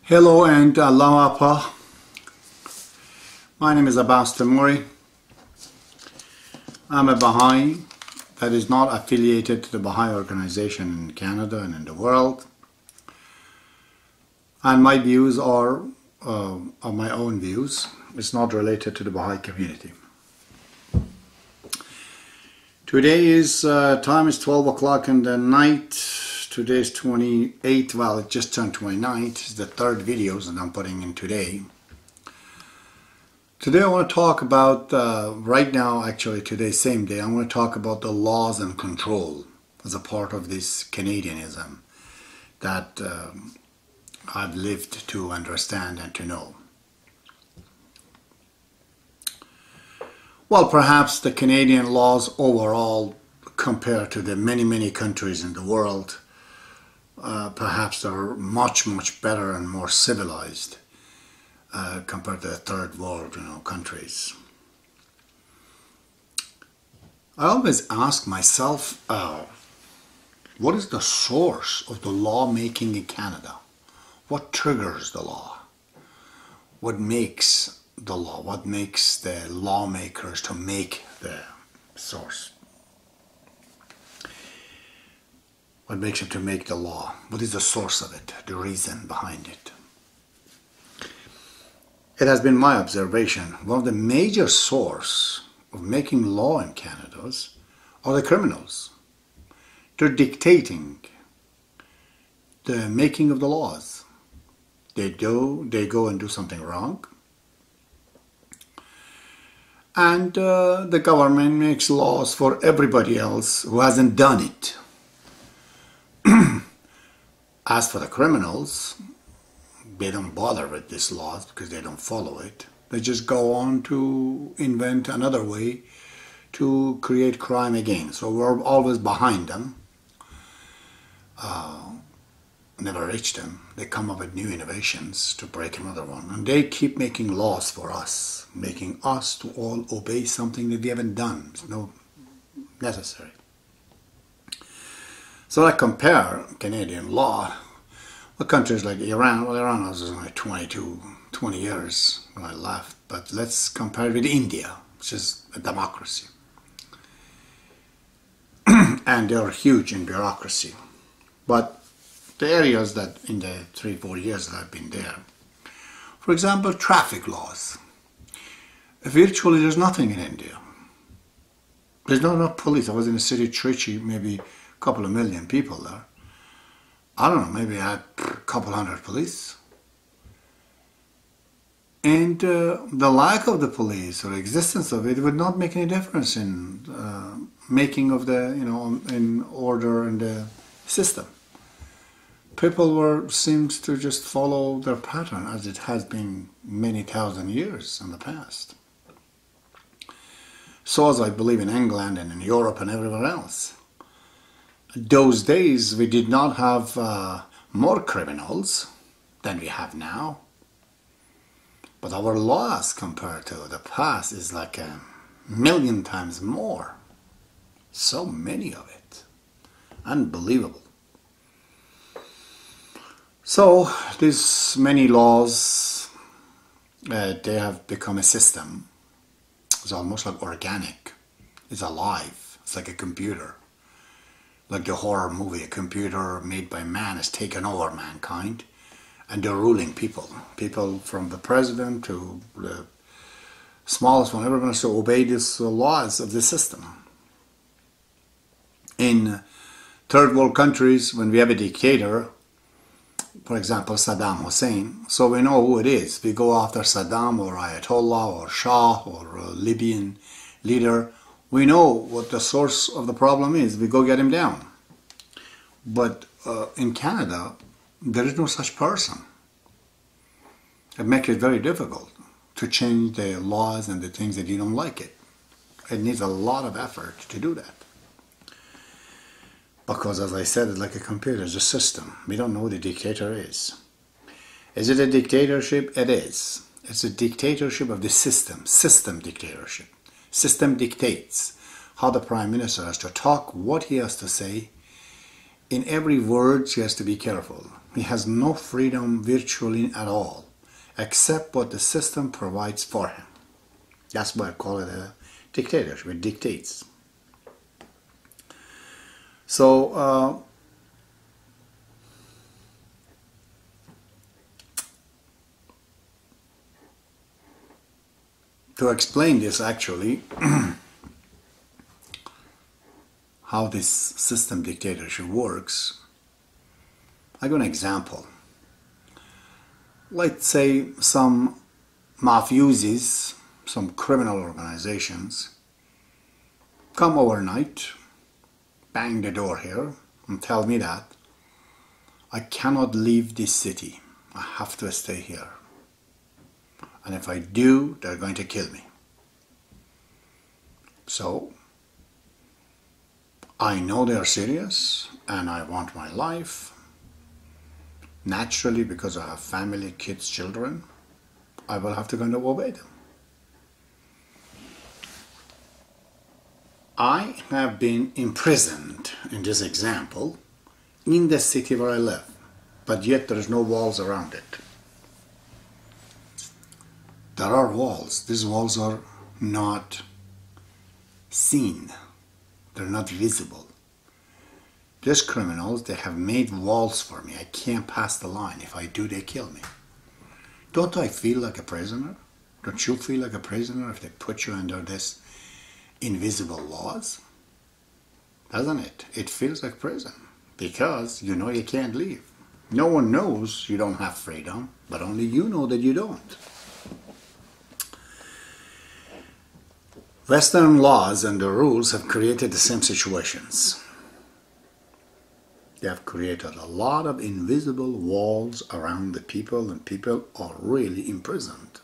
Hello and aloha pa. My name is Abbas Tamuri. I'm a Baha'i that is not affiliated to the Baha'i organization in Canada and in the world. And my views are my own views. It's not related to the Baha'i community. Today is, time is 12 o'clock in the night. Today's 28th, well, it just turned 29th. It's the third videos that I'm putting in today. Today I want to talk about, right now, actually today, same day, I want to talk about the laws and control as a part of this Canadianism that I've lived to understand and to know. Well, perhaps the Canadian laws overall, compared to the many countries in the world, perhaps are much better and more civilized compared to the third world, countries. I always ask myself, what is the source of the lawmaking in Canada? What triggers the law? What makes the law? What makes the lawmakers to make the source? What makes them to make the law? What is the source of it? The reason behind it? It has been my observation, one of the major sources of making law in Canada are the criminals. They're dictating the making of the laws. They go and do something wrong, and the government makes laws for everybody else who hasn't done it. As for the criminals, they don't bother with these laws because they don't follow it. They just go on to invent another way to create crime again. So we're always behind them. Never reach them. They come up with new innovations to break another one. And they keep making laws for us, making us to all obey something that we haven't done. It's not necessary. So I compare Canadian law with countries like Iran. Well, Iran was only 20 years when I left, but let's compare it with India, which is a democracy. And they're huge in bureaucracy. But the areas that in the 3-4 years that I've been there, for example, traffic laws. Virtually there's nothing in India. There's not enough police. I was in a city, Trichy, maybe a couple of million people there. I don't know, maybe I had a couple hundred police. And the lack of the police or existence of it would not make any difference in making of the, in order in the system. People seems to just follow their pattern as it has been many thousand years in the past. So as I believe in England and in Europe and everywhere else. Those days we did not have more criminals than we have now. But our laws compared to the past is like 1,000,000 times more. So many of it. Unbelievable. So these many laws, they have become a system. It's almost like organic. It's alive. It's like a computer. Like the horror movie, a computer made by man has taken over mankind, and they're ruling people. People from the president to the smallest one, everyone has to obey these laws of the system. In third world countries, when we have a dictator, for example, Saddam Hussein, so we know who it is. We go after Saddam or Ayatollah or Shah or a Libyan leader. We know what the source of the problem is. We go get him down. But in Canada, there is no such person. It makes it very difficult to change the laws and the things that you don't like it. It needs a lot of effort to do that. Because as I said, it's like a computer, it's a system. We don't know what a dictator is. Is it a dictatorship? It is. It's a dictatorship of the system dictatorship. System dictates how the Prime Minister has to talk, what he has to say. In every word, he has to be careful. He has no freedom virtually at all, except what the system provides for him. That's why I call it a dictatorship. It dictates. So, to explain this actually, how this system dictatorship works, I give an example. Let's say some mafiosis, some criminal organizations, come overnight, bang the door here, and tell me that I cannot leave this city. I have to stay here. And if I do, they're going to kill me. So, I know they're serious, and I want my life. Naturally, because I have family, kids, children, I will have to go and obey them. I have been imprisoned, in this example, in the city where I live, but yet there is no walls around it. There are walls. These walls are not seen. They're not visible. These criminals, they have made walls for me. I can't pass the line. If I do, they kill me. Don't I feel like a prisoner? Don't you feel like a prisoner if they put you under this invisible laws? Doesn't it? It feels like prison because you know you can't leave. No one knows you don't have freedom, but only you know that you don't. Western laws and the rules have created the same situations. They have created a lot of invisible walls around the people, and people are really imprisoned.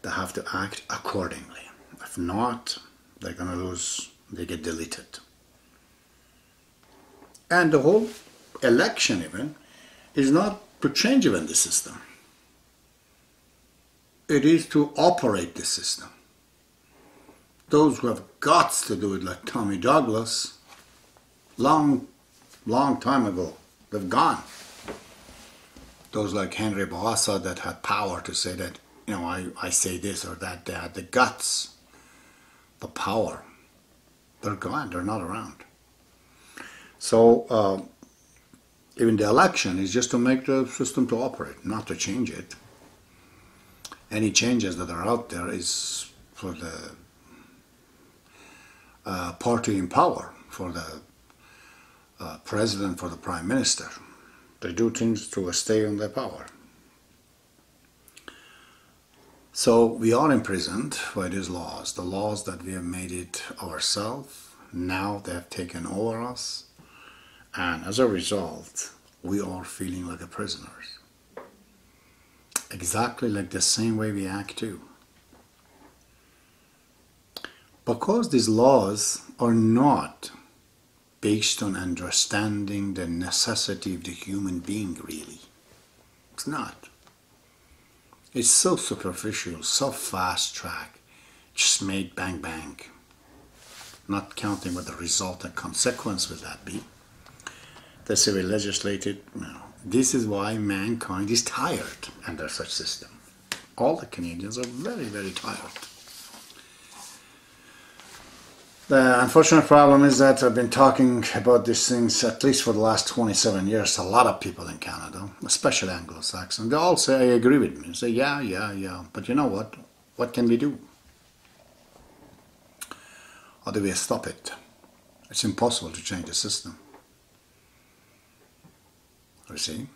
They have to act accordingly. If not, they're going to lose, they get deleted. And the whole election even is not to change even the system. It is to operate the system. Those who have guts to do it, like Tommy Douglas, long time ago, they've gone. Those like Henry Boassa that had power to say that, you know, I say this or that, they had the guts, the power. They're gone, they're not around. So even the election is just to make the system to operate, not to change it. Any changes that are out there is for the party in power, for the president, for the prime minister. They do things to stay on their power. So we are imprisoned by these laws, the laws that we have made it ourselves. Now they have taken over us, and as a result, we are feeling like prisoners. Exactly like the same way we act too. Because these laws are not based on understanding the necessity of the human being, really. It's not. It's so superficial, so fast track, just made bang bang. Not counting what the result and consequence will that be. They say we legislated, this is why mankind is tired under such system. All the Canadians are very, very tired. The unfortunate problem is that I've been talking about these things at least for the last 27 years to a lot of people in Canada, especially Anglo-Saxon. They all say, I agree with me. They say, yeah. But you know what? What can we do? How do we stop it? It's impossible to change the system. You see?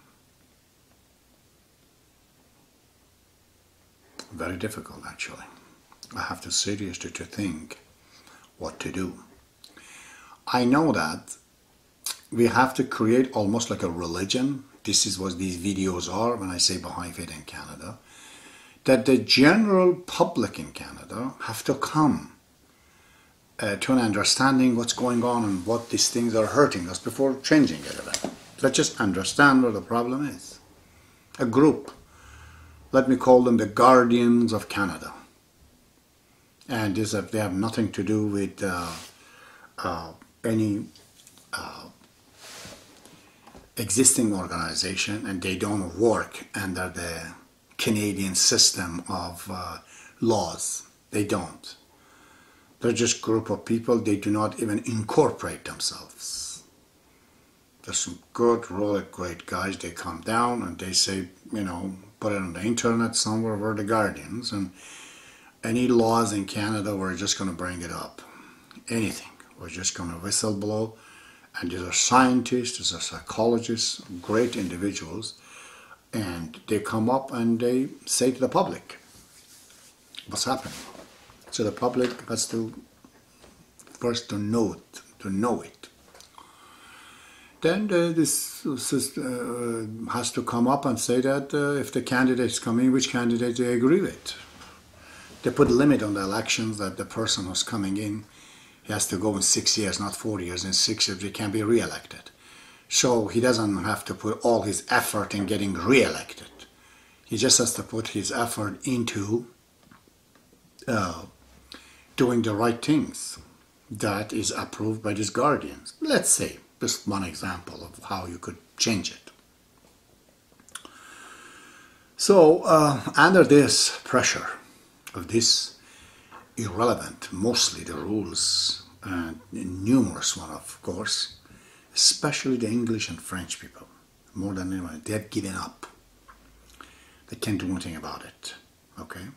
Very difficult, actually. I have to seriously to think what to do. I know that we have to create almost like a religion. This is what these videos are when I say Baha'i Faith in Canada. That the general public in Canada have to come to an understanding what's going on and what these things are hurting us before changing it. Let's just understand what the problem is. A group, let me call them the Guardians of Canada. And this, they have nothing to do with any existing organization and they don't work under the Canadian system of laws. They don't. They're just a group of people. They do not even incorporate themselves. There's some good, really great guys. They come down and they say, you know, put it on the internet somewhere, we're the guardians, and any laws in Canada, we're just going to bring it up. Anything. We're just going to whistle blow. And these are scientists, these are psychologists, great individuals, and they come up and they say to the public what's happening. So the public has to first to know it. Then this has to come up and say that if the candidates come in, which candidate they agree with. They put a limit on the elections that the person who's coming in, he has to go in 6 years, not 4 years. In 6 years, he can be re-elected. So he doesn't have to put all his effort in getting re-elected. He just has to put his effort into doing the right things that is approved by his guardians. Let's say, just one example of how you could change it. So under this pressure of this irrelevant, mostly the rules, and numerous one of course, especially the English and French people, more than anyone, they have given up. They can't do anything about it, okay?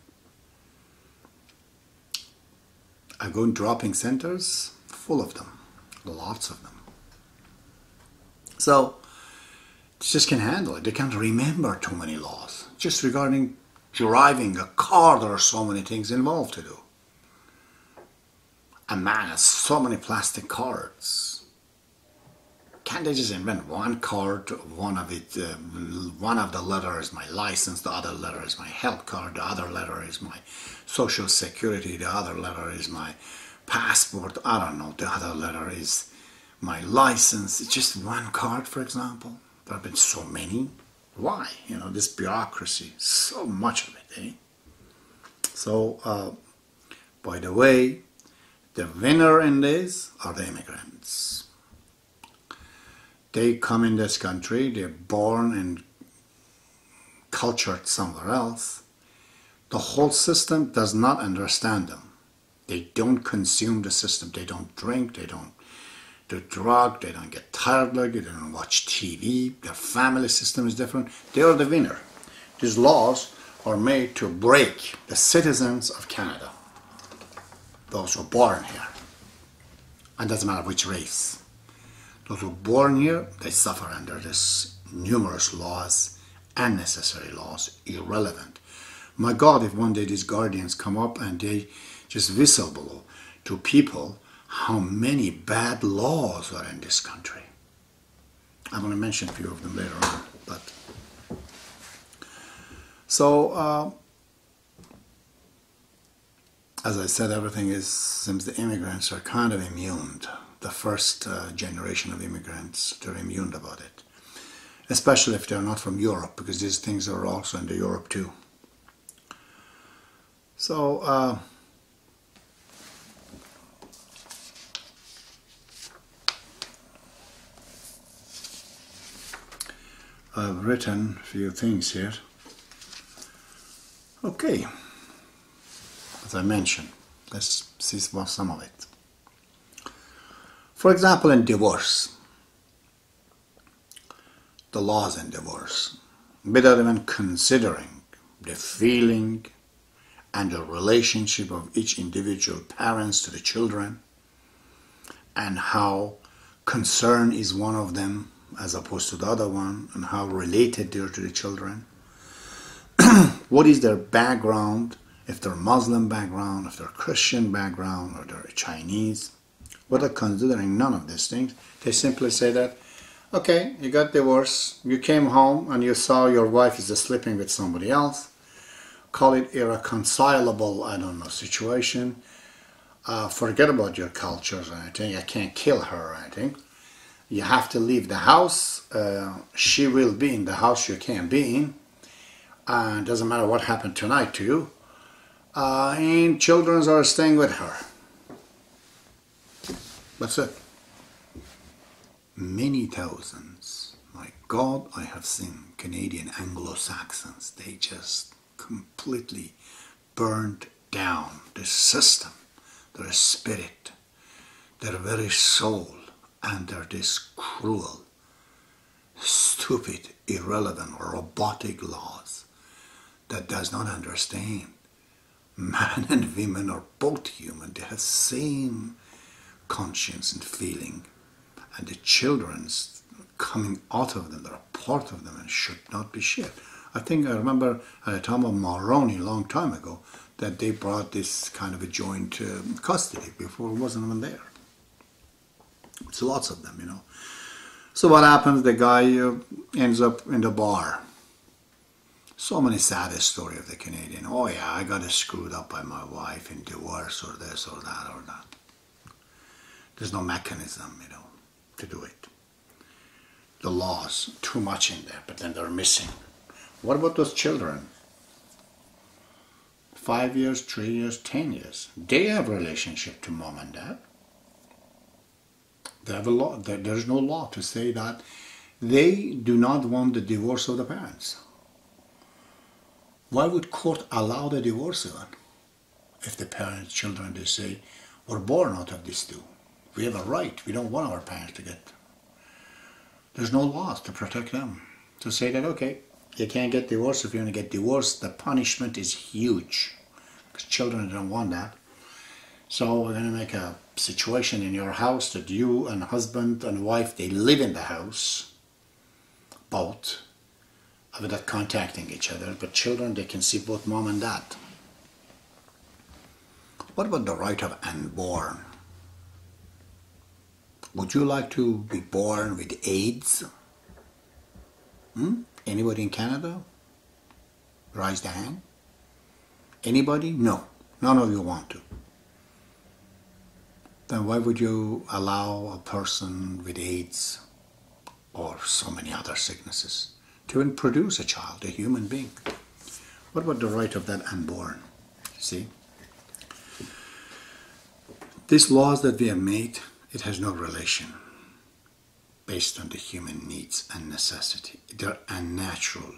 I go in dropping centers, full of them, lots of them. So, they just can't handle it. They can't remember too many laws. Just regarding driving a car, there are so many things involved to do. A man has so many plastic cards. Can't they just invent one card? One of the letters is my license, the other letter is my health card, the other letter is my social security, the other letter is my passport, I don't know, the other letter is my license. It's just one card, for example. There have been so many. Why? You know, this bureaucracy, so much of it, eh? So, by the way, the winner in this are the immigrants. They come in this country, they're born and cultured somewhere else. The whole system does not understand them. They don't consume the system. They don't drink, they don't do drugs, they don't get tired like it, they don't watch TV. Their family system is different. They are the winner. These laws are made to break the citizens of Canada. Those who are born here. And it doesn't matter which race. Those who are born here, they suffer under this numerous laws, unnecessary laws, irrelevant. My God, if one day these guardians come up and they just whistle blow to people how many bad laws are in this country. I'm going to mention a few of them later on. But so, as I said, everything is, since the immigrants are kind of immune. The first generation of immigrants, they're immune about it. Especially if they're not from Europe, because these things are also in the Europe too. So, I've written a few things here. Okay, as I mentioned, let's see some of it. For example, in divorce, the laws in divorce, without even considering the feeling and the relationship of each individual parents to the children, and how concern is one of them as opposed to the other one, and how related they are to the children. What is their background, if they're Muslim background, if they're Christian background, or they're Chinese. Without considering none of these things, they simply say that, okay, you got divorced, you came home and you saw your wife is sleeping with somebody else, call it irreconcilable, I don't know, situation. Forget about your cultures or anything, I can't kill her or anything. You have to leave the house, she will be in the house you can't be in, and doesn't matter what happened tonight to you, and children are staying with her. That's it. Many thousands, my God, I have seen Canadian Anglo-Saxons, they just completely burned down the system, their spirit, their very soul, and they're this cruel, stupid, irrelevant, robotic laws that does not understand man and women are both human. They have same conscience and feeling, and the children's coming out of them, they're a part of them and should not be shared. I remember at the time of Mulroney a long time ago that they brought this kind of a joint custody before it wasn't even there. It's lots of them, you know. So what happens? The guy ends up in the bar. So many sad stories of the Canadian. Oh yeah, I got screwed up by my wife in divorce or this or that or that. There's no mechanism, you know, to do it. The laws, too much in there, but then they're missing. What about those children? 5 years, 3 years, 10 years. They have relationship to mom and dad. They have a law. There's no law to say that they do not want the divorce of the parents. Why would court allow the divorce even? If the parents, children, they say, we're born out of this too. We have a right. We don't want our parents to get. There's no laws to protect them. To say that, okay, you can't get divorced. If you're going to get divorced, the punishment is huge. Because children don't want that. So we're going to make a situation in your house that you and husband and wife, they live in the house, both, without contacting each other. But children, they can see both mom and dad. What about the right of unborn? Would you like to be born with AIDS? Anybody in Canada? Raise the hand. Anybody? No. None of you want to. Then why would you allow a person with AIDS or so many other sicknesses to even produce a child, a human being? What about the right of that unborn? See? These laws that we have made, it has no relation based on the human needs and necessity. They're unnatural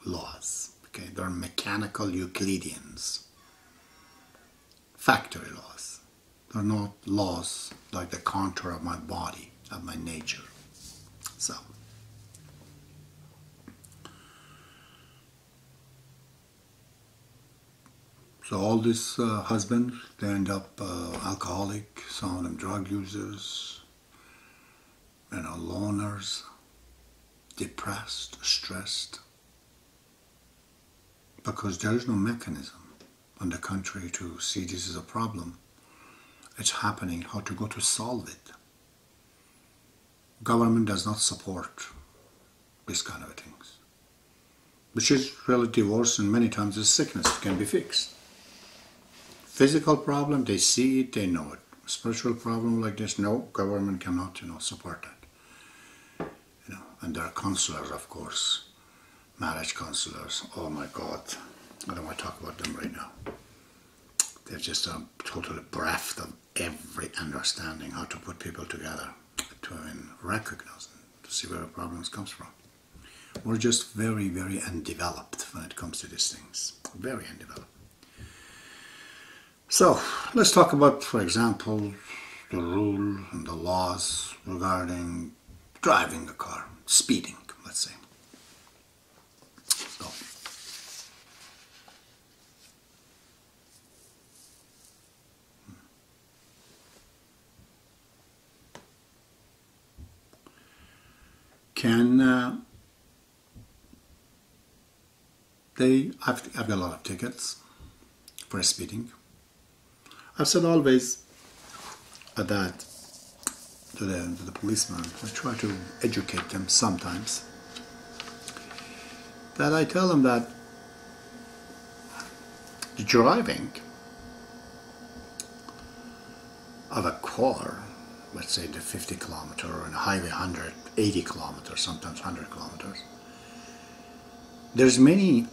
laws. Okay? They're mechanical Euclideans. Factory laws. They're not laws like the contour of my body, of my nature. So all these husbands, they end up alcoholic, some of them drug users, you know, loners, depressed, stressed, because there is no mechanism on the country to see this is a problem. It's happening, how to go to solve it. Government does not support this kind of things, which is really divorce, and many times it's sickness, it can be fixed. Physical problem, they see it, they know it. Spiritual problem like this, no, government cannot, you know, support that. You know, and there are counselors, of course, marriage counselors. Oh my God, I don't want to talk about them right now. They're just totally bereft of every understanding how to put people together, to recognize them, to see where the problems comes from. We're just very, very undeveloped when it comes to these things. Very undeveloped. So let's talk about, for example, the rule and the laws regarding driving a car, speeding, let's say. So, I've got a lot of tickets for speeding. I've said always that to the policeman, I try to educate them sometimes, that I tell them that the driving of a car, let's say the 50 kilometer or on a highway 180 kilometers, sometimes 100 kilometers, there's many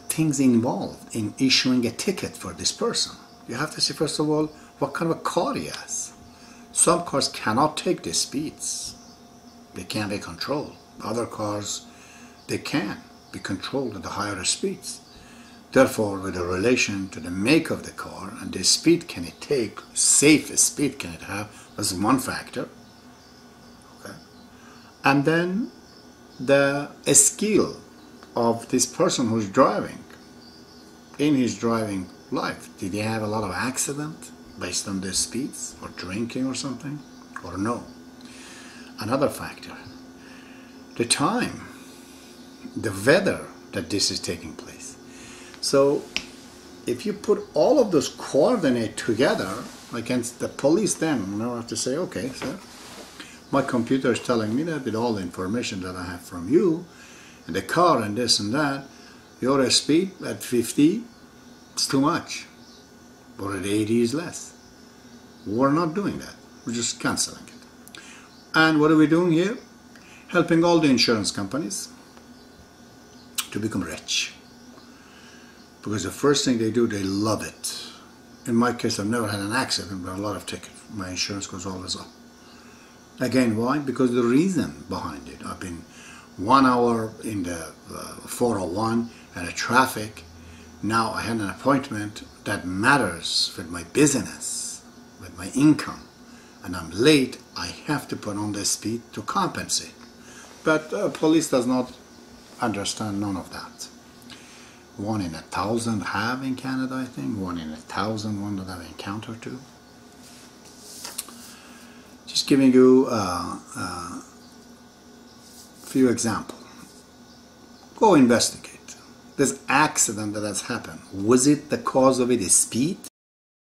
things involved in issuing a ticket for this person. You have to see, first of all, what kind of a car he has. Some cars cannot take the speeds. They can't be controlled. Other cars, they can be controlled at the higher speeds. Therefore, with a relation to the make of the car and the speed can it take, safe speed can it have, that's one factor. Okay. And then the skill of this person who's driving in his driving life. Did he have a lot of accident based on the speeds or drinking or something, or no? Another factor, the time, the weather that this is taking place. So if you put all of those coordinates together against the police, then I have to say, okay, sir, my computer is telling me that with all the information that I have from you and the car and this and that, your speed at 50 is too much, or at 80 is less. We're not doing that. We're just canceling it. And what are we doing here? Helping all the insurance companies to become rich. Because the first thing they do, they love it. In my case, I've never had an accident, but a lot of tickets. My insurance goes always up. Again, why? Because the reason behind it. I've been 1 hour in the 401 and the traffic. Now I had an appointment that matters with my business, with my income. And I'm late, I have to put on the speed to compensate. But police does not understand none of that. 1 in 1,000 have in Canada, I think. 1 in 1,000 one that I've encountered too. Just giving you a few examples. Go investigate. This accident that has happened, was it the cause of it is speed?